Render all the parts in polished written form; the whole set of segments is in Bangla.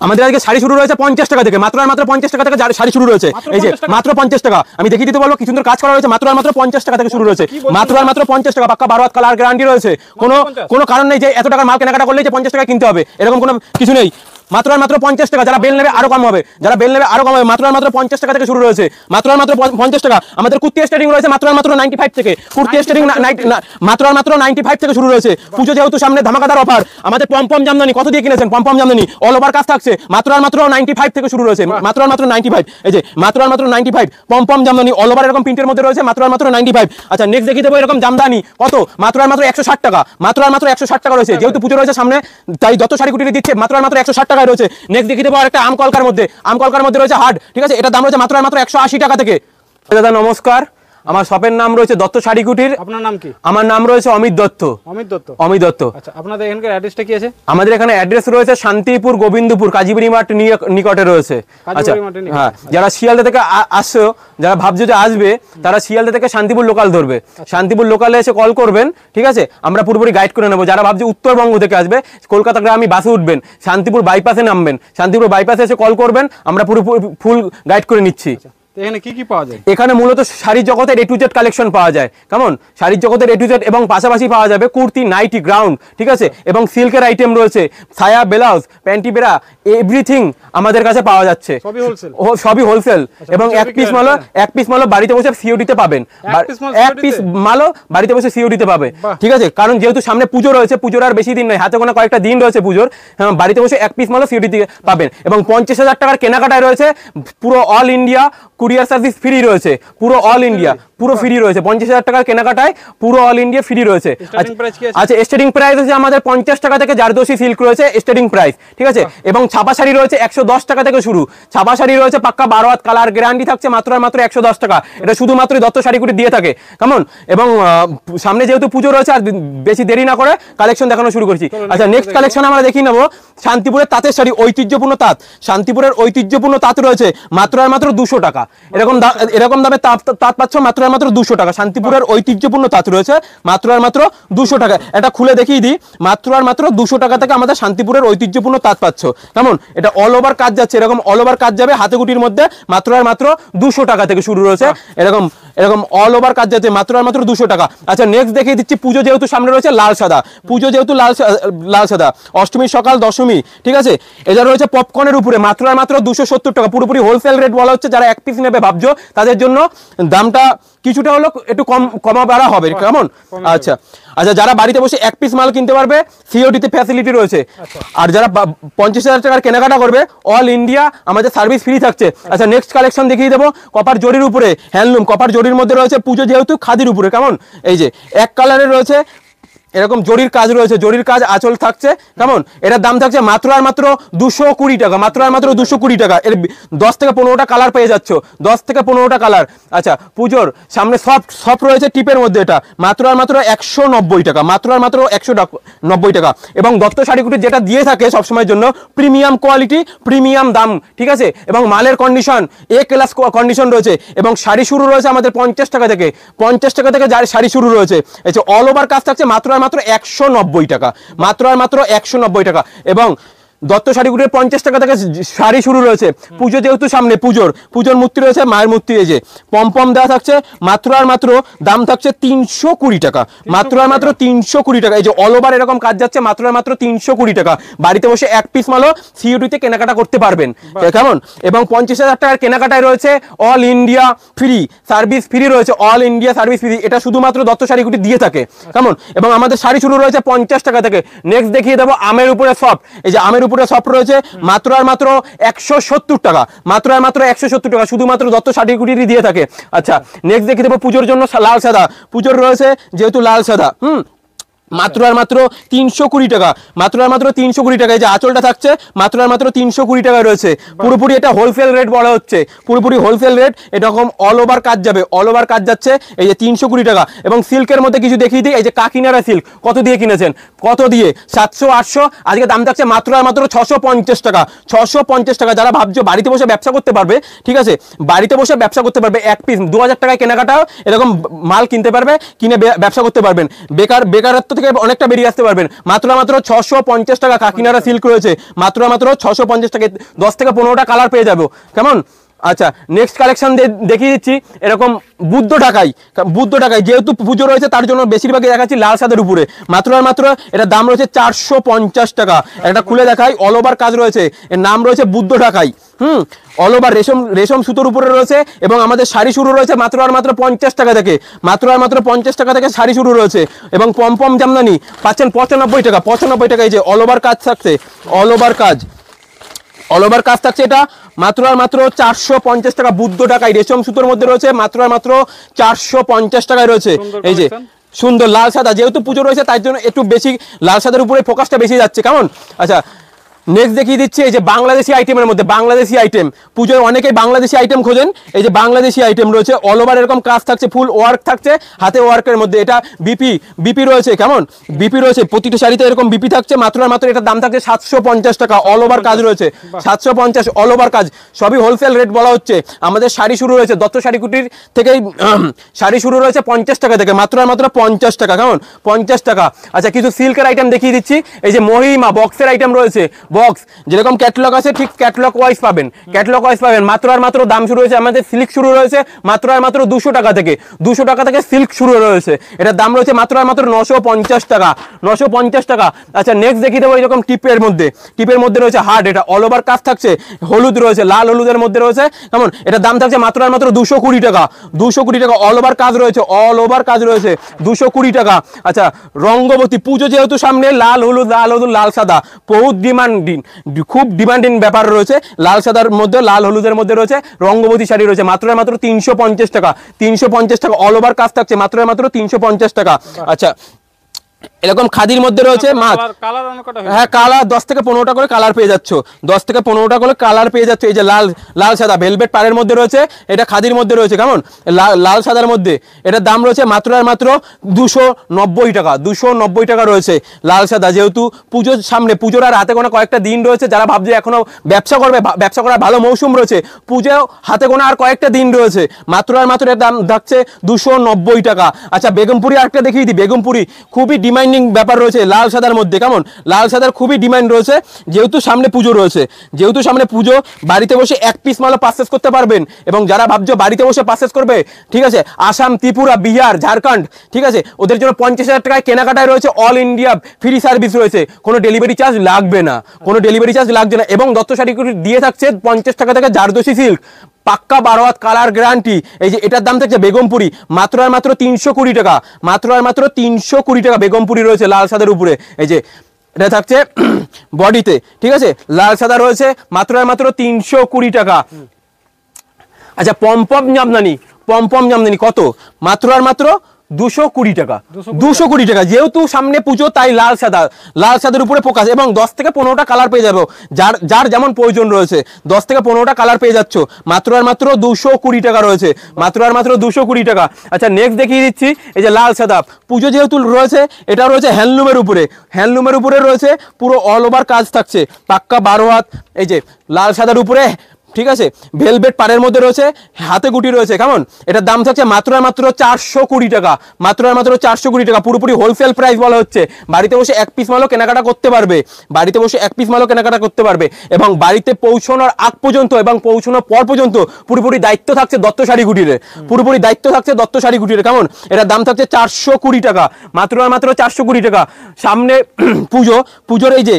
আমাদের আজকে শাড়ি শুরু রয়েছে 50 টাকা থেকে, মাত্র আর মাত্র 50 টাকা থেকে শাড়ি শুরু রয়েছে। এই যে মাত্র 50 টাকা, আমি দেখিয়ে দিতে বলবো কি সুন্দর কাজ করা রয়েছে। মাত্র আর মাত্র 50 টাকা থেকে শুরু রয়েছে, মাত্র আর মাত্র 50 টাকা, পাক্কা 12 হাত কালার গ্যারান্টি রয়েছে। কোনো কারণ নেই যে এত টাকার মাল কেনাকাটা করলে যে 50 টাকা কিনতে হবে, এরকম কোনো কিছু নেই। মাত্র আর মাত্র 50 টাকা, যারা বেল নেবে আরো কম হবে, যারা বেল নেবে আরো কম হবে। মাত্র আর মাত্র 50 টাকা থেকে শুরু রয়েছে, মাত্র আর মাত্র 50 টাকা। আমাদের কুর্তি স্টার্টিং রয়েছে মাত্র আর মাত্র 95 থেকে, কুর্তি স্টার্টিং মাত্র আর মাত্র 95 থেকে শুরু রয়েছে। পুজো যেহেতু সামনে, ধামাকাদার অফার। আমাদের পমপম জামদানি কত দিয়ে কিনেছেন? পমপম জামদানি অল ওভার কাজ থাকছে, মাত্র আর মাত্র 95 থেকে শুরু রয়েছে, মাত্র আর মাত্র 95। এই যে মাত্র আর মাত্র 95 পমপম জামদানি অল ওভার এরকম প্রিন্টের মধ্যে রয়েছে, মাত্র আর মাত্র 95। আচ্ছা নেক্সট দেখিয়ে দেবো এরকম জামদানি কত, মাত্র আর মাত্র 160 টাকা, মাত্র আর মাত্র 160 টাকা রয়েছে। যেহেতু পুজো রয়েছে সামনে তাই যত শাড়ি কুটিরে দিচ্ছে মাত্র আর মাত্র 160 টাকায় রয়েছে। নেক্সট দেখিয়ে দেবো আরেকটা আমকলকার মধ্যে রয়েছে হার্ড, ঠিক আছে, এটার দাম রয়েছে মাত্র আর মাত্র 180 টাকা থেকে। দাদা নমস্কার, আমার শপের নাম রয়েছে দত্ত শাড়ি কুটির। আপনার নাম কি? আমার নাম রয়েছে অমিত দত্ত। অমিত দত্ত। আচ্ছা আপনাদের এখানকার অ্যাড্রেসটা কি আছে? আমাদের এখানে অ্যাড্রেস রয়েছে শান্তিপুর গোবিন্দপুর কাজীবাড়ি মাঠ নিকটে রয়েছে। আচ্ছা হ্যাঁ, যারা শিয়ালদা থেকে আসছো, যারা ভাবছো যে আসবে, তারা শিয়ালদা থেকে শান্তিপুর লোকাল ধরবে, শান্তিপুর লোকালে এসে কল করবেন, ঠিক আছে, আমরা পুরোপুরি গাইড করে নেবো। যারা ভাবছে উত্তরবঙ্গ থেকে আসবে, কলকাতা গ্রামে বাসে উঠবেন, শান্তিপুর বাইপাসে নামবেন, শান্তিপুর বাইপাসে এসে কল করবেন, আমরা পুরোপুরি ফুল গাইড করে নিচ্ছি। এখানে কি কি পাওয়া যায়? এখানে মূলত শাড়ির জগতের A to Z কালেকশন পাওয়া যায়, কেমন শাড়ির জগতের A to Z, এবং পাশাপাশি পাওয়া যাবে কুর্তি, নাইটি, গ্রাউন্ড, ঠিক আছে, এবং সিল্কের আইটেম রয়েছে, সায়া, ব্লাউজ, প্যান্টি, বেরা, এভরিথিং আমাদের কাছে পাওয়া যাচ্ছে, সবই হোলসেল। এবং এক পিস মালও বাড়িতে বসে সিওডিতে পাবেন, এক পিস মালও বাড়িতে বসে সিওডিতে পাবে, ঠিক আছে। কারণ যেহেতু সামনে পুজো রয়েছে, পুজোর আর বেশি দিন নয়, হাতে গোনা কয়েকটা দিন রয়েছে পুজোর, বাড়িতে বসে এক পিস মালও সিওডিতে পাবেন। এবং 50,000 টাকার কেনাকাটায় রয়েছে পুরো all India courier service free রয়েছে, পুরো অল ইন্ডিয়া পুরো ফ্রি রয়েছে। 50,000 টাকার কেনাকাটায় পুরো অল ইন্ডিয়া ফ্রি রয়েছে। আচ্ছা স্টার্টিং প্রাইস হচ্ছে আমাদের 50 টাকা থেকে জারদোসি সিল্ক রয়েছে স্টার্টিং প্রাইস, ঠিক আছে। এবং ছাপা শাড়ি রয়েছে 110 টাকা থেকে শুরু, ছাপা শাড়ি রয়েছে পাক্কা 12 হাত কালার গ্যারান্টি থাকছে, মাত্র আর মাত্র 110 টাকা। এটা শুধুমাত্র দত্ত শাড়ি কুটি দিয়ে থাকে, কেমন। এবং সামনে যেহেতু পুজো রয়েছে, আর বেশি দেরি না করে কালেকশন দেখানো শুরু করছি। আচ্ছা নেক্সট কালেকশন আমরা দেখিয়ে নেবো শান্তিপুরের তাঁতের শাড়ি, ঐতিহ্যপূর্ণ তাঁত, শান্তিপুরের ঐতিহ্যপূর্ণ তাঁত রয়েছে মাত্র আর মাত্র 200 টাকা। এরকম দামে তাঁত পাচ্ছ মাত্র আর মাত্র 200 টাকা। শান্তিপুরের ঐতিহ্যপূর্ণ তাঁত রয়েছে মাত্র আর মাত্র 200 টাকা। এটা খুলে দেখিয়ে দিই, মাত্র আর মাত্র 200 টাকা থেকে আমাদের শান্তিপুরের ঐতিহ্যপূর্ণ তাঁত পাচ্ছ, কেমন। এটা অল ওভার কাজ যাচ্ছে, এরকম অল ওভার কাজ যাবে হাতে গুটির মধ্যে, মাত্র আর মাত্র 200 টাকা থেকে শুরু রয়েছে, এরকম অল ওভার কাজ যাচ্ছে মাত্র আর মাত্র 200 টাকা। আচ্ছা নেক্সট দেখিয়ে দিচ্ছি, পুজো যেহেতু সামনে রয়েছে লাল সাদা, পুজো যেহেতু লাল সাদা, অষ্টমীর সকাল দশমী, ঠিক আছে, এটা রয়েছে পপকর্নের উপরে মাত্র আর মাত্র 270 টাকা, পুরোপুরি হোলসেল রেট বলা হচ্ছে। যারা এক পিস নেবে ভাবছো, তাদের জন্য দামটা কিছুটা হলো একটু কমা বাড়া হবে, কেমন। আচ্ছা যারা বাড়িতে বসে এক পিস মাল কিনতে পারবে, সিওডিতে ফ্যাসিলিটি রয়েছে। আর যারা 50,000 টাকার কেনাকাটা করবে, অল ইন্ডিয়া আমাদের সার্ভিস ফ্রি থাকছে। আচ্ছা নেক্সট কালেকশন দেখিয়ে দেবো কপার জরির উপরে, হ্যান্ডলুম কপার জরির মধ্যে রয়েছে, পুজো যেহেতু খাদির উপরে, কেমন। এই যে এক কালারের রয়েছে, এরকম জরির কাজ রয়েছে, জরির কাজ আঁচল থাকছে, কেমন। এটার দাম থাকছে মাত্র আর মাত্র 220 টাকা, মাত্র আর মাত্র 220 টাকা। এর 10 থেকে 15টা কালার পেয়ে যাচ্ছ, 10 থেকে 15টা কালার। আচ্ছা পুজোর সামনে সফট রয়েছে টিপের মধ্যে, এটা মাত্র আর মাত্র 190 টাকা, মাত্র আর মাত্র 190 টাকা। এবং দত্ত শাড়িকুটি যেটা দিয়ে থাকে সবসময়ের জন্য, প্রিমিয়াম কোয়ালিটি, প্রিমিয়াম দাম, ঠিক আছে। এবং মালের কন্ডিশন A ক্লাস কন্ডিশন রয়েছে। এবং শাড়ি শুরু রয়েছে আমাদের 50 টাকা থেকে, 50 টাকা থেকে শাড়ি শুরু রয়েছে। এই যে অল ওভার কাজ থাকছে মাত্র মাত্র 190 টাকা, মাত্র আর মাত্র 190 টাকা। এবং দত্ত শাড়িগুলির 50 টাকা থেকে শাড়ি শুরু রয়েছে। পুজো যেহেতু সামনে, পুজোর মূর্তি রয়েছে, মায়ের মূর্তি, এই যে পমপম দেওয়া থাকছে, মাত্র আর মাত্র দাম থাকছে 320 টাকা, মাত্র আর মাত্র 320 টাকা। এই যে অল ওভার এরকম কাজ যাচ্ছে, মাত্র আর মাত্র 320 টাকা। বাড়িতে বসে এক পিস মালও সিওডিতে কেনাকাটা করতে পারবেন, কেমন। এবং 50,000 টাকার কেনাকাটায় রয়েছে all India free service, free রয়েছে, অল ইন্ডিয়া সার্ভিস ফ্রি। এটা শুধুমাত্র দত্ত শাড়িগুটি দিয়ে থাকে, কেমন। এবং আমাদের শাড়ি শুরু রয়েছে 50 টাকা থেকে। নেক্সট দেখিয়ে দেবো আমের উপরে সফট, এই যে আমের উপরে সফট রয়েছে মাত্র আর মাত্র 170 টাকা, মাত্র আর মাত্র 170 টাকা, শুধুমাত্র দত্ত শাড়িগুটি দিয়ে থাকে। আচ্ছা নেক্সট দেখিয়ে দেবো পুজোর জন্য লাল সাদা, পুজোর রয়েছে যেহেতু লাল সাদা, মাত্র আর মাত্র 320 টাকা, মাত্র আর মাত্র 320 টাকা। এই যে আঁচলটা থাকছে মাত্র আর মাত্র 320 টাকা রয়েছে, পুরোপুরি এটা হোলসেল রেট বলা হচ্ছে, পুরোপুরি হোলসেল রেট। এরকম অল ওভার কাজ যাবে, অল ওভার কাজ যাচ্ছে, এই যে 320 টাকা। এবং সিল্কের মধ্যে কিছু দেখিয়ে দিই, এই যে কাকিনারা সিল্ক কত দিয়ে কিনেছেন, কত দিয়ে 700 800, আজকে দাম থাকছে মাত্র আর মাত্র 650 টাকা, 650 টাকা। যারা ভাবছো বাড়িতে বসে ব্যবসা করতে পারবে, ঠিক আছে, বাড়িতে বসে ব্যবসা করতে পারবে, এক পিস 2000 টাকায় কেনাকাটাও এরকম মাল কিনতে পারবে, কিনে ব্যবসা করতে পারবেন। বেকারত্ব থেকে অনেকটা বেরিয়ে আসতে পারবেন। মাত্র 650 টাকা কাকিনাড়া সিল্ক রয়েছে, মাত্র 650 টাকা, 10 থেকে 15টা কালার পেয়ে যাবো। কেমন? আচ্ছা, নেক্সট কালেকশন দেখিয়ে দিচ্ছি এরকম বুদ্ধ ঢাকাই। যেহেতু পুজো রয়েছে তার জন্য বেশিরভাগই দেখাচ্ছি লাল সাদার উপরে। মাত্র এটার দাম রয়েছে 450 টাকা। একটা খুলে দেখাই, অল ওভার কাজ রয়েছে, এর নাম রয়েছে বুদ্ধ ঢাকাই। অল ওভার রেশম সুতোর উপরে রয়েছে এবং আমাদের শাড়ি শুরু রয়েছে মাত্র 50 টাকা থেকে। মাত্র 50 টাকা থেকে শাড়ি শুরু রয়েছে এবং পম জামদানি পাচ্ছেন 95 টাকা। 95 টাকা। এই যে অল ওভার কাজ থাকছে, অল ওভার কাজ থাকছে, এটা মাত্র 450 টাকা। বুদ্ধ ঢাকাই রেশম সুতোর মধ্যে রয়েছে, মাত্র 450 টাকায় রয়েছে। এই যে সুন্দর লাল সাদা, যেহেতু পুজো রয়েছে তাই জন্য একটু বেশি লাল সাদার উপরে ফোকাসটা বেশি যাচ্ছে। কেমন? আচ্ছা, নেক্সট দেখিয়ে দিচ্ছি এই যে বাংলাদেশি আইটেমের মধ্যে, বাংলাদেশি আইটেম। পুজোয় অনেকেই বাংলাদেশি আইটেম খোঁজেন, এই যে বাংলাদেশি আইটেম রয়েছে, অল ওভার এরকম কাজ থাকছে, ফুল ওয়ার্ক থাকছে, হাতে ওয়ার্কের মধ্যে। এটা বিপি রয়েছে। কেমন? বিপি রয়েছে, প্রতিটা শাড়িতে এরকম বিপি থাকছে। মাত্র এটার দাম থাকছে 750 টাকা। অল ওভার কাজ রয়েছে 750, অল ওভার কাজ। সবই হোলসেল রেট বলা হচ্ছে। আমাদের শাড়ি শুরু রয়েছে দত্ত শাড়ি কুটির থেকেই, শাড়ি শুরু রয়েছে 50 টাকা থেকে, মাত্র 50 টাকা। কেমন? 50 টাকা। আচ্ছা, কিছু সিল্কের আইটেম দেখিয়ে দিচ্ছি। এই যে মহিমা বক্সের আইটেম রয়েছে, বক্স যেরকম ক্যাটালগ আছে ঠিক ক্যাটালগ ওয়াইজ পাবেন, মাত্র দাম শুরু হয়েছে আমাদের। সিল্ক শুরু রয়েছে মাত্র 200 টাকা থেকে, 200 টাকা থেকে সিল্ক শুরু রয়েছে। এটার দাম রয়েছে মাত্র 950 টাকা, 950 টাকা। আচ্ছা, নেক্সট দেখিয়ে দেবো এরকম টিপের মধ্যে রয়েছে হার্ড, এটা অল ওভার কাজ থাকছে, হলুদ রয়েছে, লাল হলুদের মধ্যে রয়েছে। কেমন? এটার দাম থাকছে মাত্র 220 টাকা, 220 টাকা। অল ওভার কাজ রয়েছে, 220 টাকা। আচ্ছা, রঙ্গবতী পুজো যেহেতু সামনে, লাল হলুদ লাল সাদা বহুত খুব ডিমান্ডিং ব্যাপার রয়েছে। লাল সাদার মধ্যে, লাল হলুদের মধ্যে রয়েছে রঙ্গবতী শাড়ি রয়েছে, মাত্র 350 টাকা, 350 টাকা। অল ওভার কাজ থাকছে, মাত্র 350 টাকা। আচ্ছা, এরকম খাদির মধ্যে রয়েছে মাছ, হ্যাঁ কালার 10 থেকে 15টা করে কালার পেয়ে যাচ্ছ, 10 থেকে 15টা করে কালার পেয়ে যাচ্ছে। এই যে লাল সাদা ভেলভেট পাড়ের মধ্যে রয়েছে, এটা খাদির মধ্যে রয়েছে। কেমন? লাল সাদার মধ্যে এটার দাম রয়েছে মাত্র 290 টাকা, 290 টাকা রয়েছে লাল সাদা। যেহেতু পুজোর সামনে, পুজোর আর হাতে গোনা কয়েকটা দিন রয়েছে, যারা ভাবছে এখনো ব্যবসা করার ভালো মৌসুম রয়েছে, পুজো হাতে গোনা আর কয়েকটা দিন রয়েছে, মাত্র এর দাম থাকছে 290 টাকা। আচ্ছা, বেগমপুরি আরেকটা দেখিয়ে দিই। বেগমপুরি খুবই ডিমান্ডিং ব্যাপার রয়েছে লাল সাদার মধ্যে। কেমন? লাল সাদার খুবই ডিমান্ড রয়েছে, যেহেতু সামনে পুজো রয়েছে, বাড়িতে বসে এক পিস মালও পারচেস করতে পারবেন। এবং যারা ভাবছো বাড়িতে বসে পারচেস করবে, ঠিক আছে, আসাম, ত্রিপুরা, বিহার, ঝাড়খণ্ড, ঠিক আছে, ওদের জন্য 50,000 টাকায় কেনাকাটায় রয়েছে, অল ইন্ডিয়া ফ্রি সার্ভিস রয়েছে, কোনো ডেলিভারি চার্জ লাগবে না, এবং দত্ত শাড়ি দিয়ে থাকছে 50 টাকা থেকে জারদোসি সিল্ক, পাক্কা 12 হাত কালার গ্যারান্টি। এই যে এটার দাম থাকছে বেগমপুরি মাত্র 320 টাকা, মাত্র 320 টাকা। বেগমপুরি রয়েছে লাল সাদার উপরে। এই যে এটা থাকছে বডিতে, ঠিক আছে, লাল সাদা রয়েছে, মাত্র 320 টাকা। আচ্ছা, পম জামদানি কত? মাত্র 220 টাকা, 220 টাকা। যেহেতু সামনে পুজো তাই লাল সাদার উপরে ফোকাস, এবং 10 থেকে 15টা কালার পেয়ে যাবো, যার যেমন প্রয়োজন রয়েছে, 10 থেকে 15টা কালার পেয়ে যাচ্ছ, মাত্র 220 টাকা রয়েছে, মাত্র 220 টাকা। আচ্ছা, নেক্সট দেখিয়ে দিচ্ছি এই যে লাল সাদা। পুজো যেহেতু রয়েছে, এটা রয়েছে হ্যান্ডলুমের উপরে রয়েছে, পুরো অল ওভার কাজ থাকছে, পাক্কা 12 হাত। এই যে লাল সাদার উপরে, ঠিক আছে, ভেলভেট পাড়ের মধ্যে রয়েছে, হাতে গুটি রয়েছে। কেমন? এটার দাম থাকছে মাত্র 420 টাকা, মাত্র 420 টাকা। পুরোপুরি হোলসেল প্রাইস বলা হচ্ছে। বাড়িতে বসে এক পিস মালও কেনাকাটা করতে পারবে, এবং বাড়িতে পৌঁছানোর আগ পর্যন্ত এবং পৌঁছানোর পর পর্যন্ত পুরোপুরি দায়িত্ব থাকছে দত্ত শাড়ি কুটিরের। কেমন? এটার দাম থাকছে 420 টাকা, মাত্র 420 টাকা। সামনে পুজোর এই যে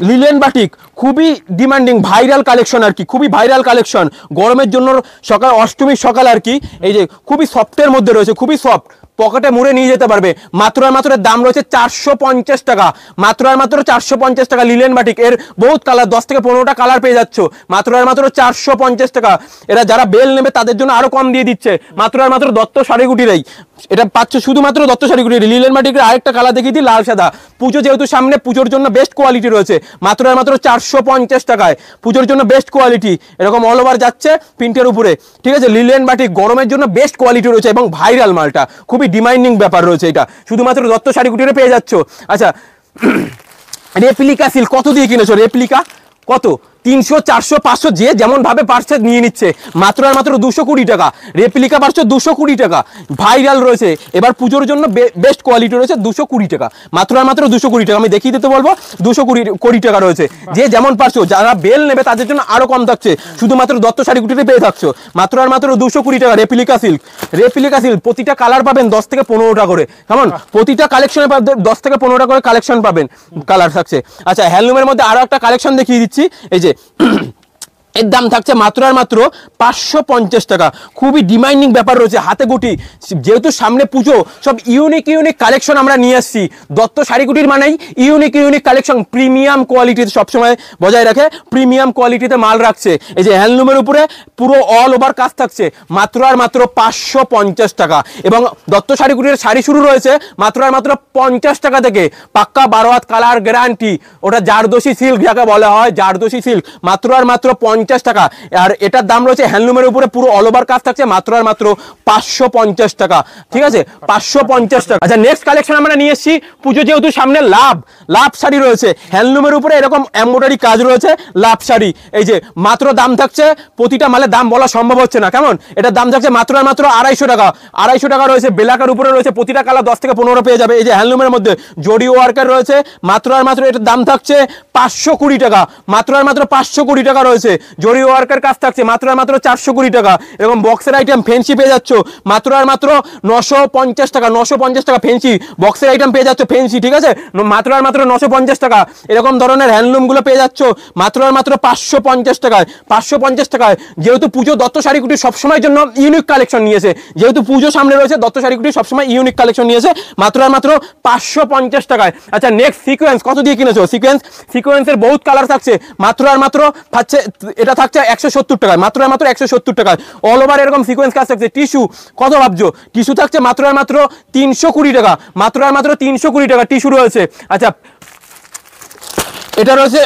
লিলেন বাটিক, খুবই ডিমান্ডিং ভাইরাল কালেকশন আর কি, খুবই ভাইরাল কালেকশন গরমের জন্য, সকাল অষ্টমীর সকাল আর কি। এই যে খুবই সফটের মধ্যে রয়েছে, খুবই সফট, পকেটে মুড়ে নিয়ে যেতে পারবে। মাত্র দাম রয়েছে 450 টাকা, মাত্র 450 টাকা। লিলেন বাটিক এর বহুত কালার, 10 থেকে 15টা কালার পেয়ে যাচ্ছ, মাত্র 450 টাকা। এরা যারা বেল নেবে তাদের জন্য আরো কম দিয়ে দিচ্ছে, মাত্র দত্ত শাড়ি কুটিরেই এটা পাচ্ছ, শুধুমাত্র দত্ত শাড়ি কুটির। লিলেন বাটিকের আরেকটা কালার দেখিয়ে দিই, লাল সাদা। পুজো যেহেতু সামনে, পুজোর জন্য বেস্ট কোয়ালিটি রয়েছে, মাত্র 450 টাকায় পুজোর জন্য বেস্ট কোয়ালিটি। এরকম অল ওভার যাচ্ছে প্রিন্টের উপরে, ঠিক আছে। লিলেন বাটিক গরমের জন্য বেস্ট কোয়ালিটি রয়েছে এবং ভাইরাল মালটা, খুবই ডিমান্ডিং ব্যাপার রয়েছে, এটা শুধুমাত্র দত্ত শাড়ি কুটিরে পেয়ে যাচ্ছ। আচ্ছা, রেপ্লিকা সিল্ক কত দিয়ে কিনেছো? রেপ্লিকা কত? 300 400 500 যে যেমন ভাবে পারছে নিয়ে নিচ্ছে, মাত্র আর মাত্র 220 টাকা। রেপ্লিকা পারছে 220 টাকা, ভাইরাল রয়েছে, এবার পুজোর জন্য বেস্ট কোয়ালিটি রয়েছে 220 টাকা, মাত্র আর মাত্র 220 টাকা। আমি দেখিয়ে দিতে বলবো 220 টাকা রয়েছে, যে যেমন পারছো। যারা বেল নেবে তাদের জন্য আরো কম থাকছে, শুধুমাত্র দত্ত শাড়ি কুটিতে পেয়ে থাকছো মাত্র আর মাত্র 220 টাকা। রেপ্লিকা সিল্ক, রেপ্লিকা সিল্ক প্রতিটা কালার পাবেন 10 থেকে 15টা করে, কেমন প্রতিটা কালেকশনে 10 থেকে 15টা করে কালেকশন পাবেন, কালার থাকছে। আচ্ছা, হ্যান্ডলুমের মধ্যে আরো একটা কালেকশন দেখিয়ে দিচ্ছি, এই যে এর দাম থাকছে মাত্র আর মাত্র 550 টাকা। খুবই ডিমান্ডিং ব্যাপার রয়েছে, হাতে গুটি, যেহেতু সামনে পুজো, সব ইউনিক ইউনিক কালেকশন আমরা নিয়ে আসছি। দত্ত শাড়িকুটির মানেই ইউনিক ইউনিক কালেকশন, প্রিমিয়াম কোয়ালিটিতে সবসময় বজায় রাখে, প্রিমিয়াম কোয়ালিটিতে মাল রাখছে। এই যে হ্যান্ডলুমের উপরে পুরো অল ওভার কাজ থাকছে মাত্র আর মাত্র 550 টাকা। এবং দত্ত শাড়িকুটির শাড়ি শুরু রয়েছে মাত্র আর মাত্র 50 টাকা থেকে, পাক্কা 12 হাত কালার গ্যারান্টি, ওটা জারদোসি সিল্ক যাকে বলা হয়, জারদোসি সিল্ক, মাত্র আর মাত্র 50 টাকা। আর এটার দাম রয়েছে হ্যান্ডলুমের উপরে পুরো অল ওভার কাজ থাকছে মাত্র আর মাত্র 550 টাকা, ঠিক আছে, 550 টাকা। আচ্ছা, নেক্সট কালেকশন আমরা নিয়ে এসেছি, পুজো যেহেতু সামনে, লাভ শাড়ি রয়েছে, হ্যান্ডলুমের উপরে এরকম এমব্রয়ডারি কাজ রয়েছে, লাভ শাড়ি। এই যে মাত্র দাম থাকছে, প্রতিটা মালে দাম বলা সম্ভব হচ্ছে না, কেমন, এটার দাম থাকছে মাত্র আর মাত্র 250 টাকা। 250 টাকা রয়েছে, বেলাকার উপরে রয়েছে, প্রতিটা কালার 10 থেকে 15 পেয়ে যাবে। এই যে হ্যান্ডলুমের মধ্যে জরি ওয়ার্কার রয়েছে, মাত্র আর মাত্র এটার দাম থাকছে 520 টাকা, মাত্র আর মাত্র 520 টাকা রয়েছে। জরি ওয়ার্কের কাজ থাকছে মাত্র আর মাত্র 420 টাকা। এবং বক্সের আইটেম ফেন্সি পেয়ে যাচ্ছ মাত্র আর মাত্র 950 টাকা, 950 টাকা ফেন্সি বক্সের আইটেম পেয়ে যাচ্ছ, ফেন্সি, ঠিক আছে, মাত্র আর মাত্র 950 টাকা। এরকম ধরনের হ্যান্ডলুমগুলো পেয়ে যাচ্ছ মাত্র আর মাত্র 550 টাকায়, 550 টাকায়। যেহেতু পুজো, দত্ত শাড়িকুটি সবসময়ের জন্য ইউনিক কালেকশন নিয়েছে, যেহেতু পুজো সামনে রয়েছে, দত্ত শাড়িকুটি সবসময় ইউনিক কালেকশন নিয়েছে মাত্র আর মাত্র 550 টাকায়। আচ্ছা, নেক্সট সিকোয়েন্স কত দিয়ে কিনেছো? সিকোয়েন্সের বহুত কালার থাকছে, মাত্র আর মাত্র থাকছে, এটা থাকছে 170 টাকায়, মাত্র আর মাত্র 170 টাকায়। অল ওভার এরকম সিকোয়েন্স কাজ থাকছে। টিস্যু কত ভাবছো? টিস্যু থাকছে মাত্র আর মাত্র 320 টাকা, মাত্র আর মাত্র 320 টাকা টিস্যু রয়েছে। আচ্ছা, এটা রয়েছে,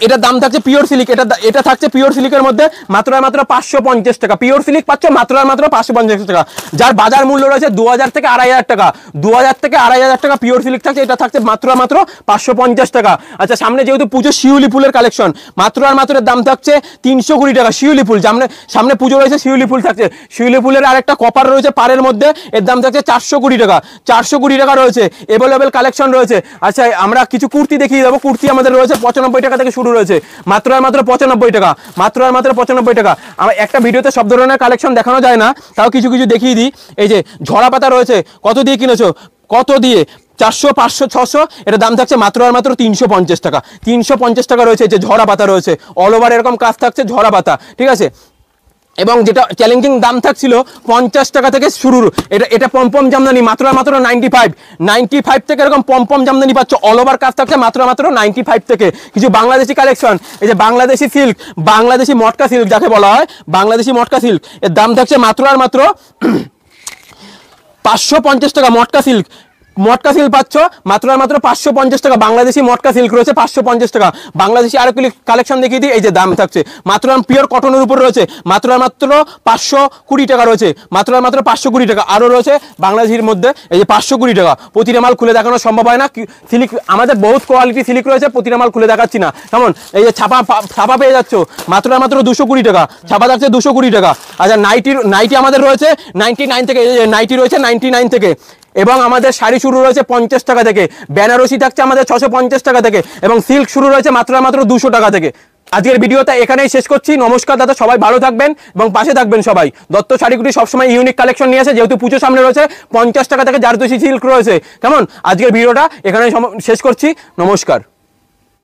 এটার দাম থাকছে পিওর সিল্ক, এটা থাকছে পিওর সিল্কের মধ্যে মাত্র আর মাত্র 550 টাকা। পিওর সিল্ক পাচ্ছ মাত্র আর মাত্র 550 টাকা, যার বাজার মূল্য রয়েছে 2000 থেকে 2500 টাকা, 2000 থেকে 2500 টাকা পিওর সিল্ক থাকছে, এটা থাকছে মাত্র আর মাত্র 550 টাকা। আচ্ছা, সামনে যেহেতু পুজো, শিউলি ফুলের কালেকশন, মাত্র আর মাত্র দাম থাকছে 320 টাকা। শিউলি ফুল, সামনে পুজো রয়েছে, শিউলি ফুল থাকছে, শিউলি ফুলের আরেকটা কপার রয়েছে পাড়ের মধ্যে, এর দাম থাকছে 420 টাকা, 420 টাকা রয়েছে। এভেলেবেল কালেকশন রয়েছে। আচ্ছা, আমরা কিছু কুর্তি দেখিয়ে দেবো। কুর্তি আমাদের রয়েছে 95 টাকা থেকে শুরু রয়েছে, মাত্র আর মাত্র 95 টাকা, মাত্র আর মাত্র 95 টাকা। আমার একটা ভিডিওতে সব ধরনের কালেকশন দেখানো যায় না, তাও কিছু কিছু দেখিয়ে দিই। এই যে ঝরা পাতা রয়েছে, কত দিয়ে কিনেছো? কত দিয়ে? 400, 500, 600, এটা দাম থাকছে মাত্র আর মাত্র 350 টাকা, 350 টাকা রয়েছে। যে ঝরা পাতা রয়েছে, অল ওভার এরকম কাজ থাকছে, ঝরা পাতা, ঠিক আছে। এবং যেটা চ্যালেঞ্জিং দাম থাকছিল 50 টাকা থেকে শুরু, এটা পমপম জামদানি, মাত্র আর মাত্র 95 থেকে এরকম পমপম জামদানি পাচ্ছ, অল ওভার কাজ থাকছে মাত্র মাত্র 95 থেকে। কিছু বাংলাদেশি কালেকশন, এই যে বাংলাদেশি সিল্ক, বাংলাদেশি মটকা সিল্ক যাকে বলা হয়, বাংলাদেশি মটকা সিল্ক, এর দাম থাকছে মাত্র আর মাত্র 550 টাকা। মটকা সিল্ক পাচ্ছ মাত্র আর মাত্র 550 টাকা। বাংলাদেশি মটকা সিল্ক রয়েছে 550 টাকা। বাংলাদেশি আরো কালেকশন দেখিয়ে দিই। এই যে দাম থাকছে মাত্র পিওর কটনের উপর রয়েছে, মাত্র আর মাত্র 520 টাকা রয়েছে, মাত্র আর মাত্র 520 টাকা। আরো রয়েছে বাংলাদেশির মধ্যে, এই যে 520 টাকা। প্রতিটা মাল খুলে দেখানো সম্ভব হয় না, সিল্ক আমাদের বহুত কোয়ালিটি সিল্ক রয়েছে, প্রতিটা মাল খুলে দেখাচ্ছি না। কেমন, এই যে ছাপা পেয়ে যাচ্ছ মাত্র আর মাত্র 220 টাকা, ছাপা থাকছে 220 টাকা। আচ্ছা, নাইটি আমাদের রয়েছে 99 থেকে, নাইটি রয়েছে 99 থেকে। এবং আমাদের শাড়ি শুরু রয়েছে 50 টাকা থেকে, বেনারসি থাকছে আমাদের 650 টাকা থেকে, এবং সিল্ক শুরু রয়েছে মাত্র মাত্র 200 টাকা থেকে। আজকের ভিডিওটা এখানেই শেষ করছি। নমস্কার দাদা, সবাই ভালো থাকবেন এবং পাশে থাকবেন সবাই। দত্ত শাড়িকুটি সবসময় ইউনিক কালেকশন নিয়ে আসে, যেহেতু পুজো সামনে রয়েছে, 50 টাকা থেকে জারদোসি সিল্ক রয়েছে। কেমন, আজকের ভিডিওটা এখানেই শেষ করছি। নমস্কার।